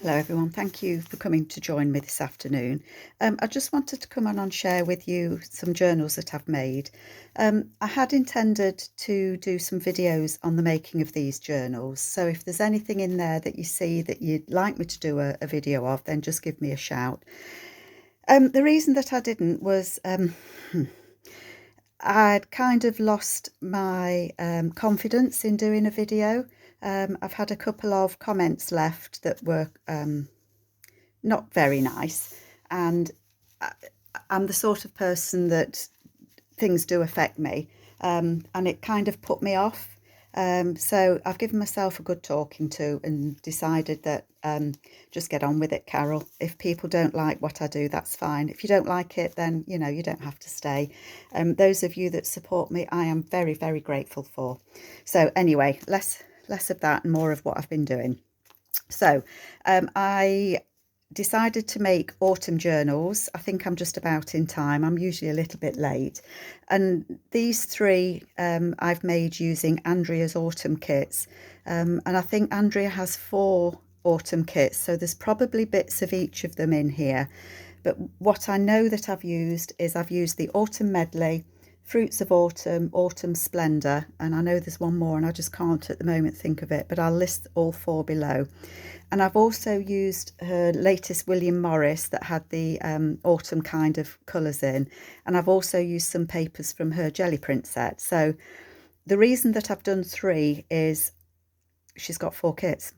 Hello everyone, thank you for coming to join me this afternoon. I just wanted to come on and share with you some journals that I've made. I had intended to do some videos on the making of these journals, so if there's anything in there that you see that you'd like me to do a video of, then just give me a shout. The reason that I didn't was I'd kind of lost my confidence in doing a video. I've had a couple of comments left that were not very nice, and I'm the sort of person that things do affect me, and it kind of put me off. So I've given myself a good talking to and decided that just get on with it, Carol. If people don't like what I do, that's fine. If you don't like it, then you don't have to stay. Those of you that support me, I am very, very grateful for. So anyway, less of that and more of what I've been doing. So I decided to make autumn journals. I think I'm just about in time. I'm usually a little bit late. And these three I've made using Andrea's autumn kits. And I think Andrea has 4 autumn kits, so there's probably bits of each of them in here. But what I know that I've used the autumn medley, fruits of autumn, autumn splendour, and I know there's one more and I just can't at the moment think of it, but I'll list all 4 below. And I've also used her latest William Morris that had the autumn kind of colours in, and I've also used some papers from her jelly print set. So the reason that I've done 3 is she's got 4 kits.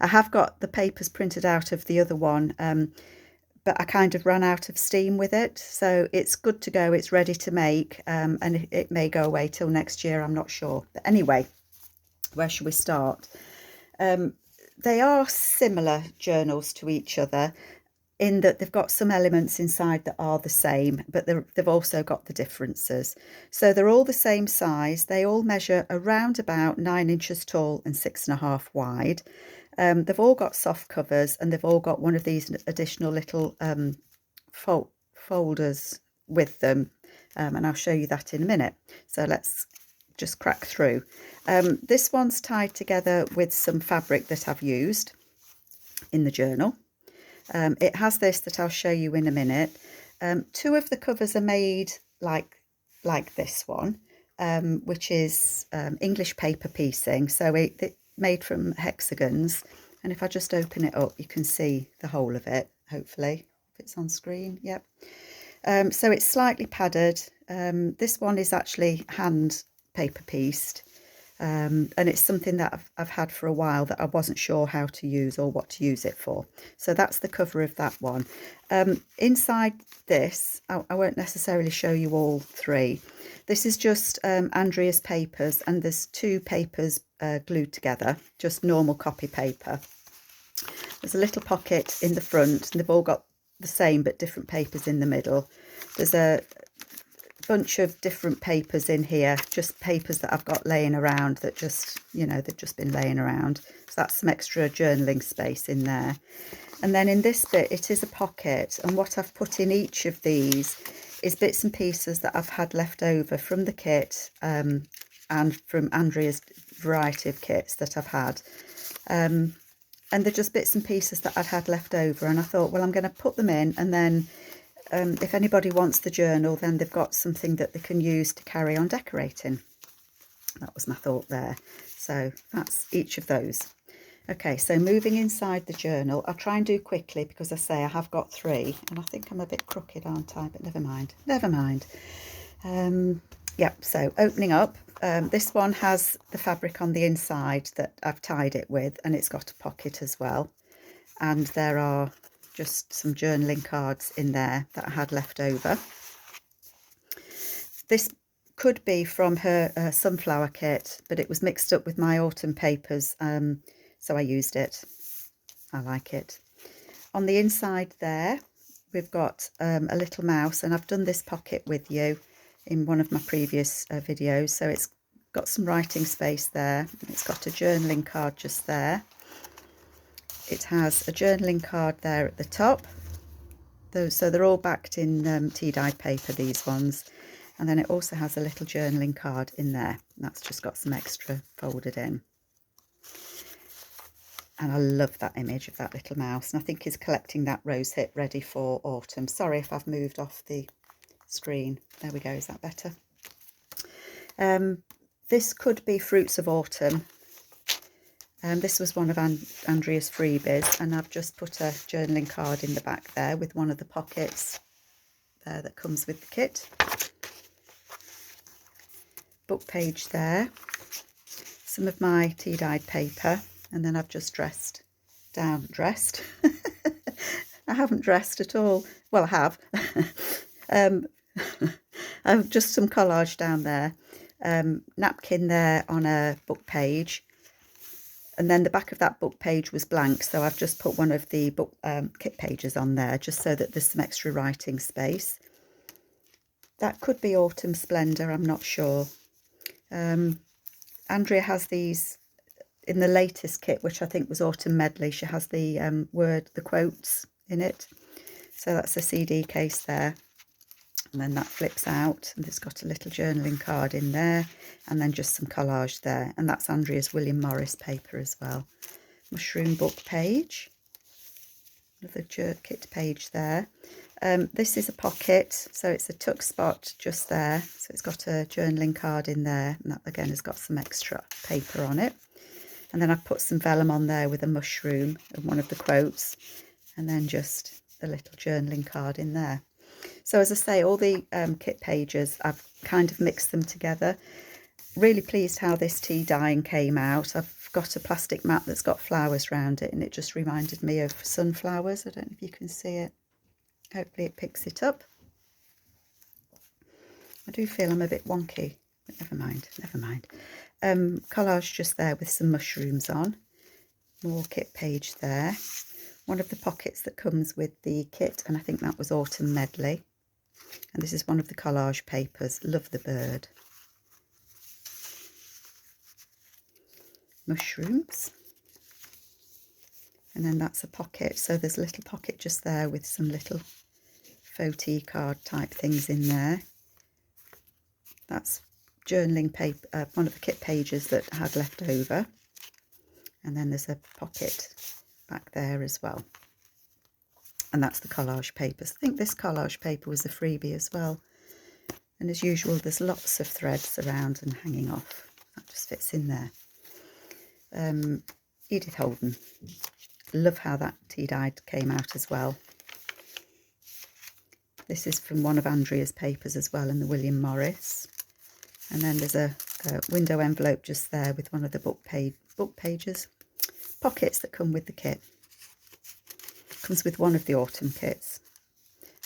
I have got the papers printed out of the other one, but I kind of ran out of steam with it, so it's good to go, it's ready to make, and it may go away till next year, I'm not sure. But anyway, where should we start? They are similar journals to each other in that they've got some elements inside that are the same, but they've also got the differences. So they're all the same size, they all measure around about 9 inches tall and 6.5 wide. They've all got soft covers, and they've all got one of these additional little folders with them, and I'll show you that in a minute. So let's just crack through. This one's tied together with some fabric that I've used in the journal. It has this that I'll show you in a minute. 2 of the covers are made like this one, which is English paper piecing, so it made from hexagons, and if I just open it up you can see the whole of it, hopefully, if it's on screen. Yep. So it's slightly padded. This one is actually hand paper pieced, and it's something that I've had for a while that I wasn't sure how to use or what to use it for. So that's the cover of that one. Inside this, I won't necessarily show you all 3. This is just Andrea's papers, and there's 2 papers glued together, just normal copy paper. There's a little pocket in the front, and they've all got the same but different papers in the middle. There's a bunch of different papers in here, just papers that I've got laying around that just, they've just been laying around. So that's some extra journaling space in there. And then in this bit, it is a pocket, and what I've put in each of these is bits and pieces that I've had left over from the kit, and from Andrea's variety of kits that I've had. And they're just bits and pieces that I'd had left over, and I thought, well, I'm going to put them in, and then if anybody wants the journal, then they've got something that they can use to carry on decorating. That was my thought there. So that's each of those. Okay, so moving inside the journal, I'll try and do quickly because I say I have got 3, and I think I'm a bit crooked, aren't I? But never mind, never mind. Yeah, so opening up, this one has the fabric on the inside that I've tied it with, and it's got a pocket as well. And there are just some journaling cards in there that I had left over. This could be from her sunflower kit, but it was mixed up with my autumn papers, so I used it. I like it. On the inside there, we've got a little mouse, and I've done this pocket with you in one of my previous videos, so it's got some writing space there. It's got a journaling card just there. It has a journaling card there at the top. So they're all backed in tea-dyed paper, these ones. And then it also has a little journaling card in there. That's just got some extra folded in. And I love that image of that little mouse, and I think he's collecting that rose hip ready for autumn. Sorry if I've moved off the screen. There we go, is that better? This could be Fruits of Autumn. This was one of Andrea's freebies, and I've just put a journaling card in the back there with one of the pockets there that comes with the kit. Book page there, some of my tea-dyed paper, and then I've just dressed. I haven't dressed at all. Well, I have. I've just some collage down there, napkin there on a book page, and then the back of that book page was blank, so I've just put one of the book kit pages on there just so that there's some extra writing space. That could be Autumn Splendour, I'm not sure. Andrea has these in the latest kit, which I think was Autumn Medley. She has the the quotes in it. So that's a CD case there. And then that flips out, and it's got a little journaling card in there, and then just some collage there. And that's Andrea's William Morris paper as well. Mushroom book page. Another kit page there. This is a pocket, so it's a tuck spot just there. So it's got a journaling card in there, and that again has got some extra paper on it. And then I've put some vellum on there with a mushroom and one of the quotes, and then just a little journaling card in there. So as I say, all the kit pages, I've kind of mixed them together. Really pleased how this tea dyeing came out. I've got a plastic mat that's got flowers around it, and it just reminded me of sunflowers. I don't know if you can see it. Hopefully it picks it up. I do feel I'm a bit wonky, but never mind, never mind. Collage just there with some mushrooms on. More kit page there. One of the pockets that comes with the kit, and I think that was Autumn Medley. And this is one of the collage papers. Love the bird. Mushrooms. And then that's a pocket. So there's a little pocket just there with some little photo card type things in there. That's journaling paper, one of the kit pages that I had left over. And then there's a pocket back there as well. And that's the collage papers. I think this collage paper was a freebie as well. And as usual, there's lots of threads around and hanging off. That just fits in there. Edith Holden. Love how that tea dyed came out as well. This is from one of Andrea's papers as well in the William Morris. And then there's a window envelope just there with one of the book pages. Pockets that come with the kit. Comes with one of the autumn kits.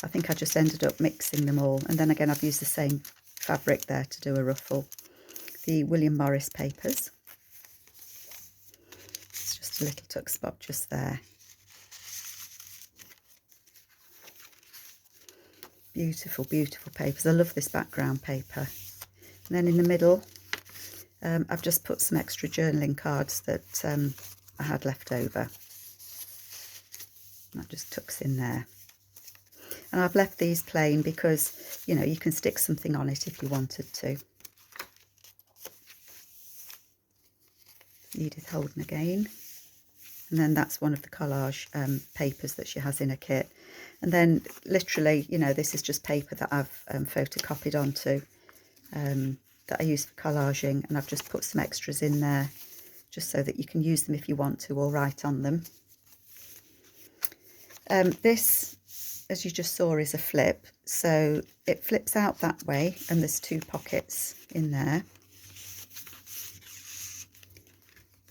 I think I just ended up mixing them all. And then again, I've used the same fabric there to do a ruffle. The William Morris papers. It's just a little tuck spot just there. Beautiful, beautiful papers. I love this background paper. And then in the middle, I've just put some extra journaling cards that I had left over. That just tucks in there. And I've left these plain because, you know, you can stick something on it if you wanted to. Edith Holden again. And then that's one of the collage papers that she has in her kit. And then literally, you know, this is just paper that I've photocopied onto that I use for collaging. And I've just put some extras in there just so that you can use them if you want to or write on them. This, as you just saw, is a flip. So it flips out that way and there's two pockets in there.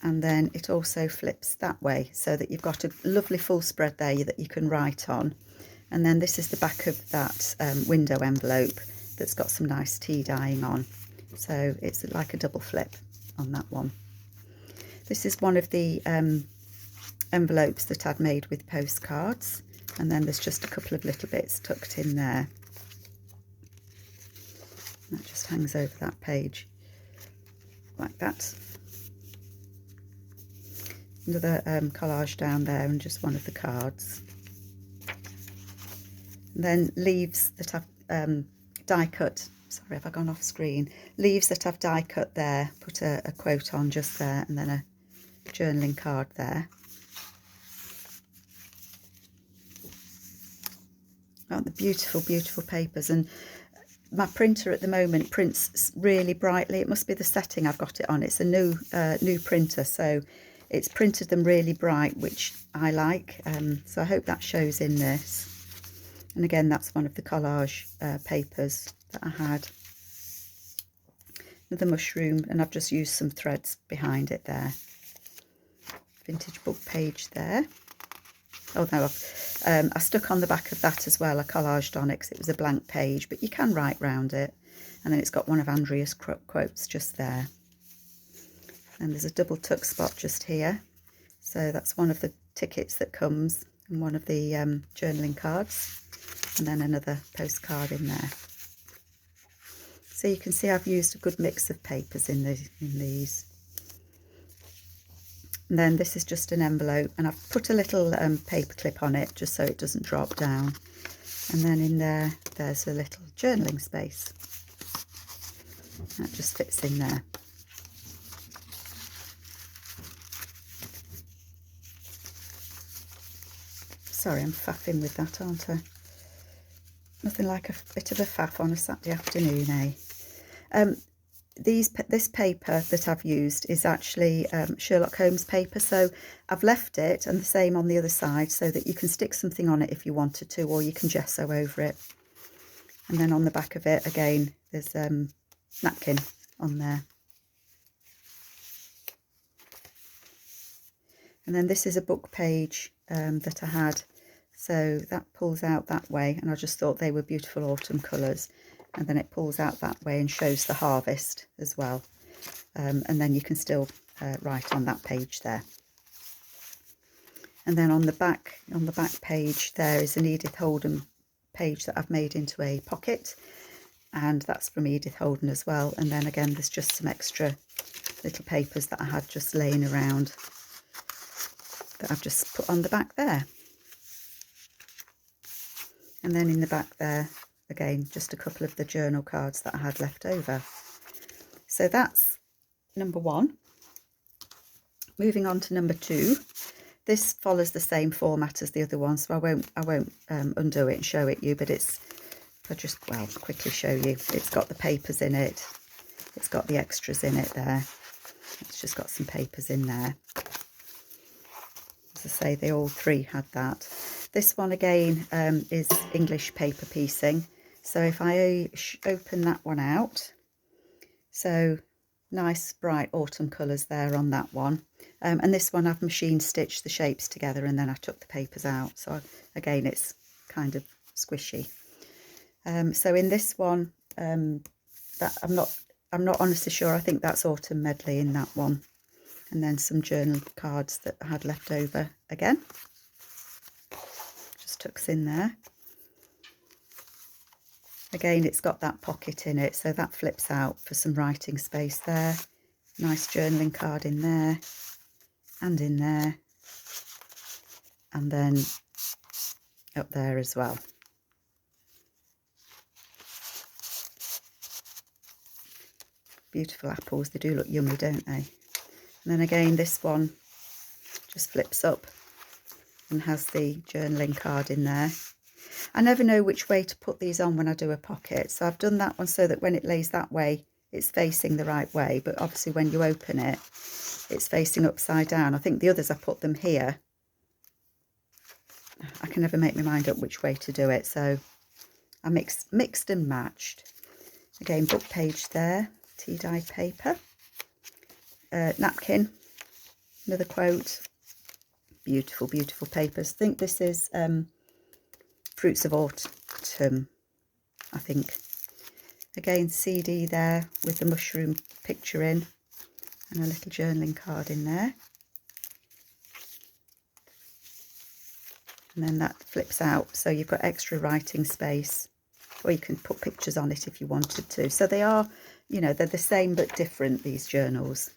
And then it also flips that way so that you've got a lovely full spread there that you can write on. And then this is the back of that window envelope that's got some nice tea dyeing on. So it's like a double flip on that one. This is one of the envelopes that I'd made with postcards. And then there's just a couple of little bits tucked in there. That just hangs over that page like that. Another collage down there and just one of the cards. And then leaves that I've die cut. Sorry, have I gone off screen? Leaves that I've die cut there. Put a quote on just there and then a journaling card there. Aren't the beautiful, beautiful papers? And my printer at the moment prints really brightly. It must be the setting I've got it on. It's a new printer, so it's printed them really bright, which I like. So I hope that shows in this. And again, that's one of the collage papers that I had. Another mushroom, and I've just used some threads behind it there. Vintage book page there. Oh no, I stuck on the back of that as well. I collaged on it because it was a blank page, but you can write round it. And then it's got one of Andrea's quotes just there. And there's a double tuck spot just here. So that's one of the tickets that comes, and one of the journaling cards. And then another postcard in there. So you can see I've used a good mix of papers in these. And then this is just an envelope, and I've put a little paper clip on it just so it doesn't drop down. And then in there's a little journaling space. That just fits in there. Sorry, I'm faffing with that, aren't I? Nothing like a bit of a faff on a Saturday afternoon, eh? This paper that I've used is actually Sherlock Holmes paper, so I've left it, and the same on the other side, so that you can stick something on it if you wanted to, or you can gesso over it. And then on the back of it, again, there's napkin on there. And then this is a book page that I had, so that pulls out that way, and I just thought they were beautiful autumn colours. And then it pulls out that way and shows the harvest as well. And then you can still write on that page there. And then on the back page there is an Edith Holden page that I've made into a pocket, and that's from Edith Holden as well. And then again, there's just some extra little papers that I had just laying around that I've just put on the back there. And then in the back there, again, just a couple of the journal cards that I had left over. So that's number 1. Moving on to number 2. This follows the same format as the other one, so I won't undo it and show it you, but I'll just quickly show you. It's got the papers in it. It's got the extras in it there. It's just got some papers in there. As I say, they all 3 had that. This one again is English paper piecing. So if I open that one out, so nice bright autumn colours there on that one. And this one I've machine stitched the shapes together, and then I took the papers out. So again, it's kind of squishy. So in this one, that I'm not honestly sure. I think that's autumn medley in that one. And then some journal cards that I had left over again. Just tucks in there. Again, it's got that pocket in it, so that flips out for some writing space there. Nice journaling card in there, and in there, and then up there as well. Beautiful apples, they do look yummy, don't they? And then again, this one just flips up and has the journaling card in there. I never know which way to put these on when I do a pocket, so I've done that one so that when it lays that way, it's facing the right way, but obviously when you open it, it's facing upside down. I think the others, I put them here. I can never make my mind up which way to do it, so I mixed and matched. Again, book page there, tea-dyed paper. Napkin, another quote. Beautiful, beautiful papers. I think this is Fruits of Autumn, I think. Again, CD there with the mushroom picture in, and a little journaling card in there. And then that flips out, so you've got extra writing space, or you can put pictures on it if you wanted to. So they are, you know, they're the same but different, these journals.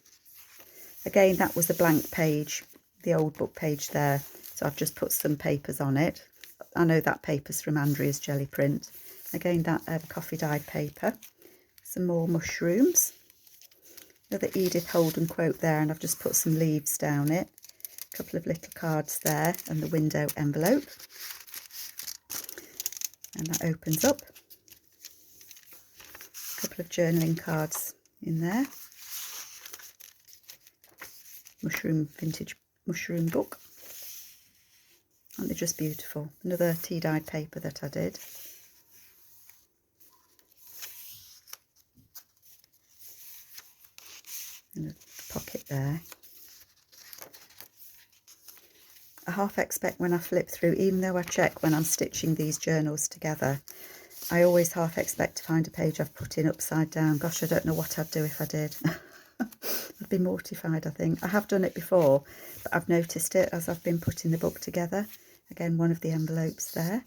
Again, that was a blank page, the old book page there, so I've just put some papers on it. I know that paper's from Andrea's Jelly Print. Again, that coffee dyed paper. Some more mushrooms. Another Edith Holden quote there, and I've just put some leaves down it. A couple of little cards there, and the window envelope. and that opens up. A couple of journaling cards in there. Vintage mushroom book. Aren't they just beautiful? Another tea-dyed paper that I did. And a pocket there. I half expect when I flip through, even though I check when I'm stitching these journals together, I always half expect to find a page I've put in upside down. Gosh, I don't know what I'd do if I did. I'd be mortified, I think. I have done it before, but I've noticed it as I've been putting the book together. Again, one of the envelopes there,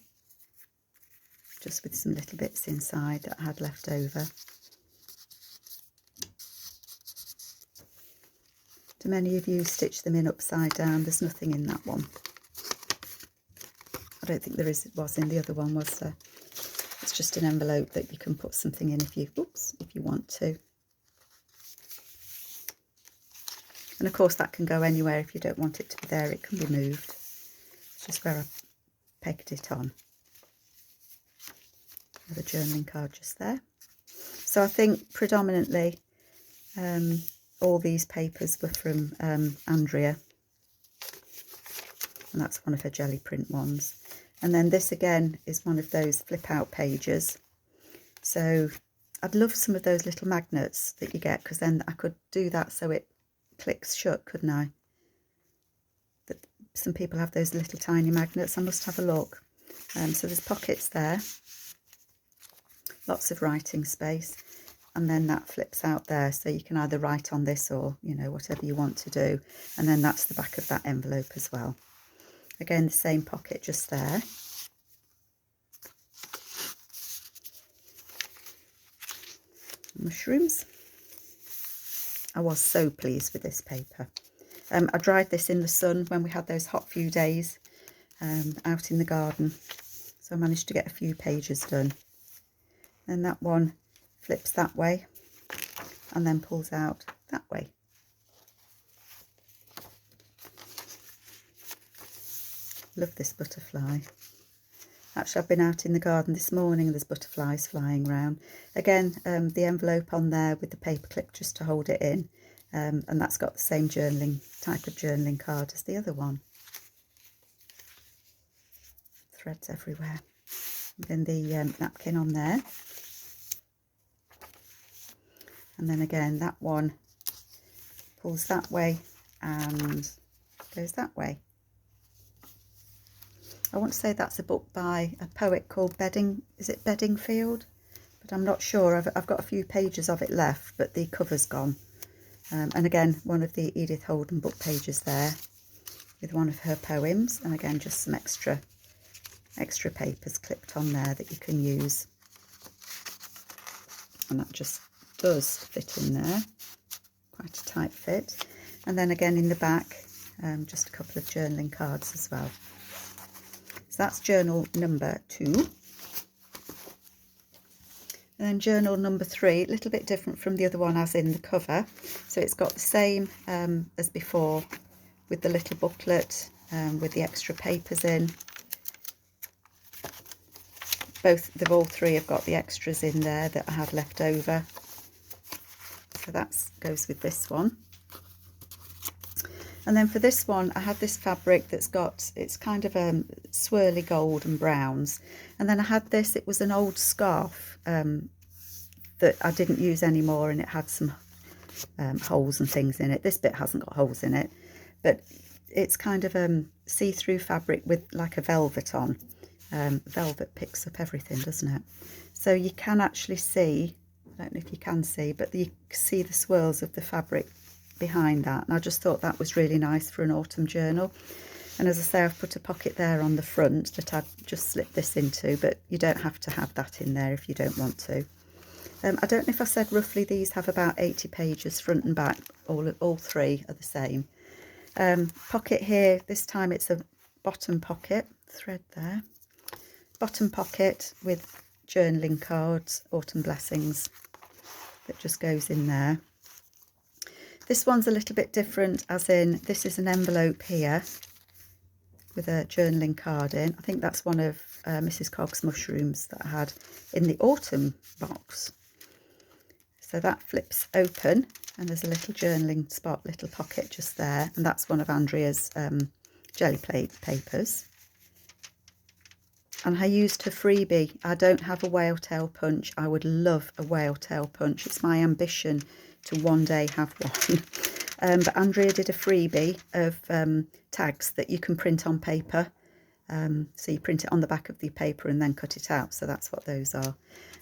just with some little bits inside that I had left over. Do many of you stitch them in upside down? There's nothing in that one. I don't think there was in the other one, was there? It's just an envelope that you can put something in if you want to. And of course that can go anywhere. If you don't want it to be there, it can be moved. It's just where I pegged it on. Another journaling card just there. So I think predominantly all these papers were from Andrea, and that's one of her jelly print ones. And then this again is one of those flip out pages. So I'd love some of those little magnets that you get, because then I could do that so it clicks shut, couldn't I? But some people have those little tiny magnets. I must have a look. So there's pockets there, lots of writing space. And then that flips out there, so you can either write on this or, you know, whatever you want to do. And then that's the back of that envelope as well. Again, the same pocket just there. Mushrooms. I was so pleased with this paper. I dried this in the sun when we had those hot few days out in the garden. So I managed to get a few pages done. And that one flips that way and then pulls out that way. Love this butterfly. Actually, I've been out in the garden this morning and there's butterflies flying around. Again, the envelope on there with the paper clip just to hold it in, and that's got the same type of journaling card as the other one. Threads everywhere. And then the napkin on there. And then again, that one pulls that way and goes that way. I want to say that's a book by a poet called Bedingfield? But I'm not sure. I've got a few pages of it left, but the cover's gone. And again, one of the Edith Holden book pages there with one of her poems. And again, just some extra papers clipped on there that you can use. And that just does fit in there, quite a tight fit. And then again in the back, just a couple of journaling cards as well. So that's journal number 2. And then journal number 3, a little bit different from the other one as in the cover. So it's got the same as before, with the little booklet with the extra papers in. They've all three have got the extras in there that I had left over. So that goes with this one. And then for this one, I had this fabric that's it's kind of swirly gold and browns. And then I had this, it was an old scarf that I didn't use anymore, and it had some holes and things in it. This bit hasn't got holes in it, but it's kind of see-through fabric with like a velvet on. Velvet picks up everything, doesn't it? So you can actually see, I don't know if you can see, but you see the swirls of the fabric behind that. And I just thought that was really nice for an autumn journal. And as I say, I've put a pocket there on the front that I've just slipped this into, but you don't have to have that in there if you don't want to. I don't know if I said roughly these have about 80 pages front and back. All three are the same. Pocket here, this time it's a bottom pocket, thread there. Bottom pocket with journaling cards, autumn blessings, that just goes in there. This one's a little bit different, as in this is an envelope here, with a journaling card in. I think that's one of Mrs. Cogg's mushrooms that I had in the autumn box. So that flips open and there's a little journaling spot, little pocket just there. And that's one of Andrea's jelly plate papers. And I used her freebie. I don't have a whale tail punch. I would love a whale tail punch. It's my ambition to one day have one. But Andrea did a freebie of tags that you can print on paper. So you print it on the back of the paper and then cut it out. So that's what those are.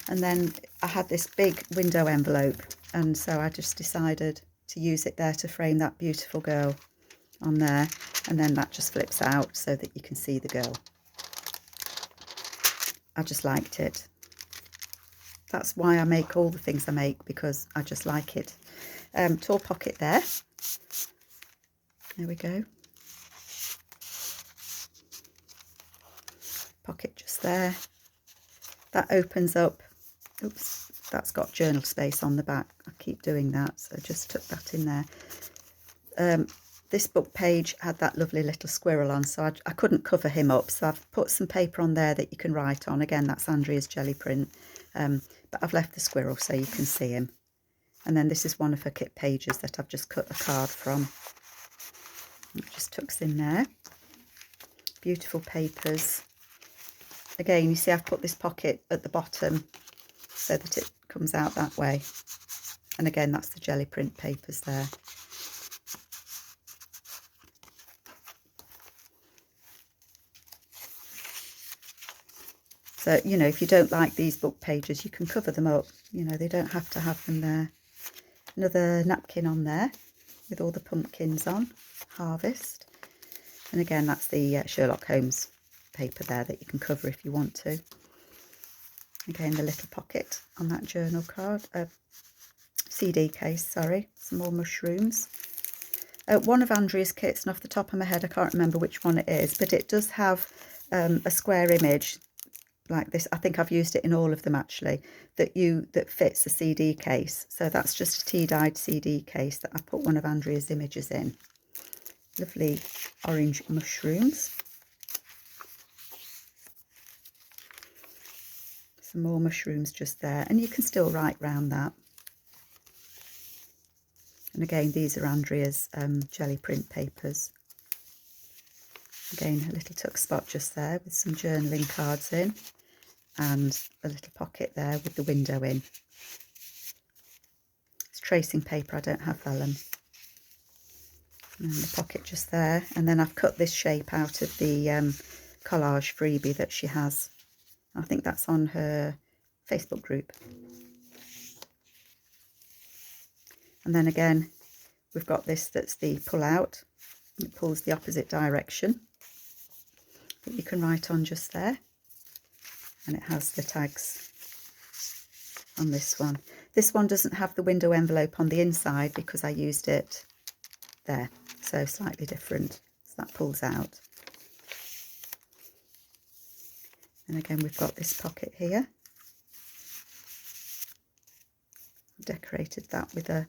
And then I had this big window envelope. And so I just decided to use it there to frame that beautiful girl on there. And then that just flips out so that you can see the girl. I just liked it. That's why I make all the things I make, because I just like it. Tall pocket there. There we go. Pocket just there. That opens up. Oops, that's got journal space on the back. I keep doing that, so just tuck that in there. This book page had that lovely little squirrel on, so I couldn't cover him up. So I've put some paper on there that you can write on. Again, that's Andrea's jelly print. But I've left the squirrel so you can see him. And then this is one of her kit pages that I've just cut a card from. It just tucks in there. Beautiful papers. Again, you see I've put this pocket at the bottom so that it comes out that way. And again, that's the jelly print papers there. So, you know, if you don't like these book pages, you can cover them up. You know, they don't have to have them there. Another napkin on there with all the pumpkins on, Harvest. And again, that's the Sherlock Holmes paper there that you can cover if you want to. Again, the little pocket on that journal card, CD case, sorry. Some more mushrooms. One of Andrea's kits, and off the top of my head, I can't remember which one it is, but it does have a square image like this. I think I've used it in all of them actually, that fits the CD case. So that's just a tea-dyed CD case that I put one of Andrea's images in. Lovely orange mushrooms. Some more mushrooms just there, and you can still write round that. And again, these are Andrea's jelly print papers. Again, a little tuck spot just there with some journaling cards in, and a little pocket there with the window in. It's tracing paper, I don't have vellum. And the pocket just there, and then I've cut this shape out of the collage freebie that she has. I think that's on her Facebook group. And then again, we've got this that's the pull out. It pulls the opposite direction that you can write on just there. And it has the tags on this one. This one doesn't have the window envelope on the inside because I used it there. So slightly different. So that pulls out. And again, we've got this pocket here. I've decorated that with a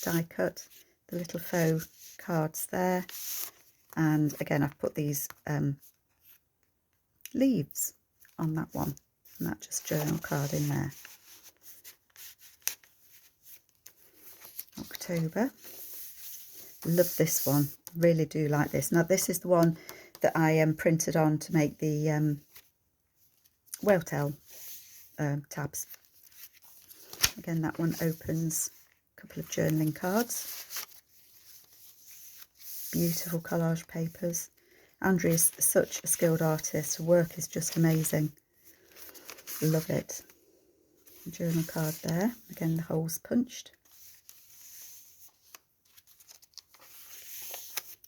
die cut, the little faux cards there. And again, I've put these leaves on that one, and that just journal card in there. October. Love this one. Really do like this. Now, this is the one that I printed on to make the whale tail tabs. Again, that one opens a couple of journaling cards. Beautiful collage papers. Andrea's such a skilled artist. Her work is just amazing. Love it. A journal card there. Again, the holes punched.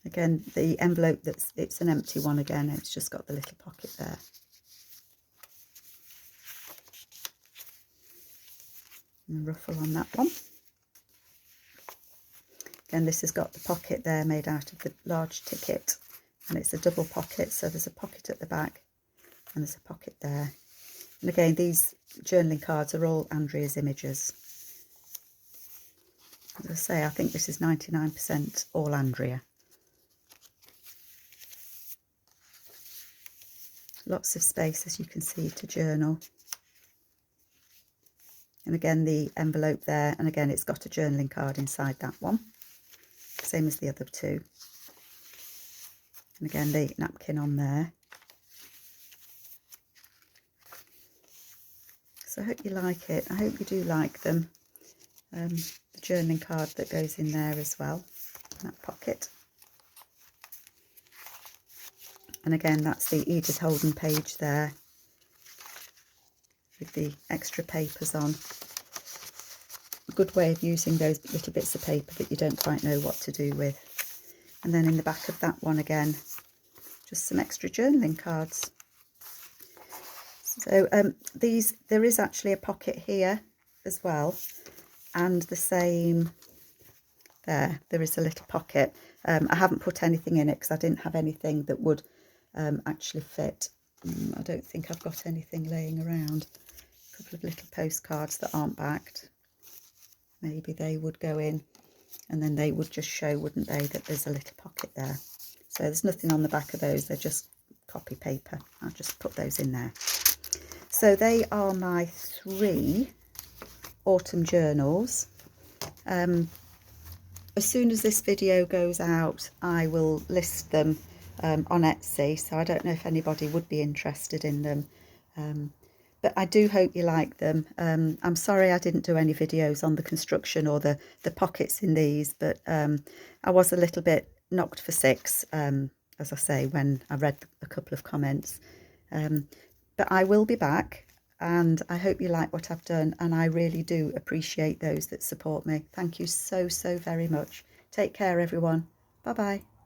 Again, the envelope, it's an empty one again. It's just got the little pocket there. And a ruffle on that one. Again, this has got the pocket there made out of the large ticket, and it's a double pocket, so there's a pocket at the back and there's a pocket there. And again, these journaling cards are all Andrea's images. As I say, I think this is 99% all Andrea. lots of space, as you can see, to journal. And again, the envelope there, and again, it's got a journaling card inside that one, same as the other two. And again, the napkin on there. So I hope you like it. I hope you do like them. The journaling card that goes in there as well, in that pocket. And again, that's the Edith Holden page there, with the extra papers on. A good way of using those little bits of paper that you don't quite know what to do with. And then in the back of that one again, just some extra journaling cards. So there is actually a pocket here as well, and the same there is a little pocket. I haven't put anything in it because I didn't have anything that would actually fit. I don't think I've got anything laying around. A couple of little postcards that aren't backed. Maybe they would go in, and then they would just show, wouldn't they, that there's a little pocket there. So there's nothing on the back of those, they're just copy paper. I'll just put those in there. So they are my 3 autumn journals. As soon as this video goes out, I will list them on Etsy, so I don't know if anybody would be interested in them. But I do hope you like them. I'm sorry I didn't do any videos on the construction or the pockets in these, but I was a little bit knocked for 6, as I say, when I read a couple of comments. But I will be back, and I hope you like what I've done, and I really do appreciate those that support me. Thank you so, so very much. Take care, everyone. Bye-bye.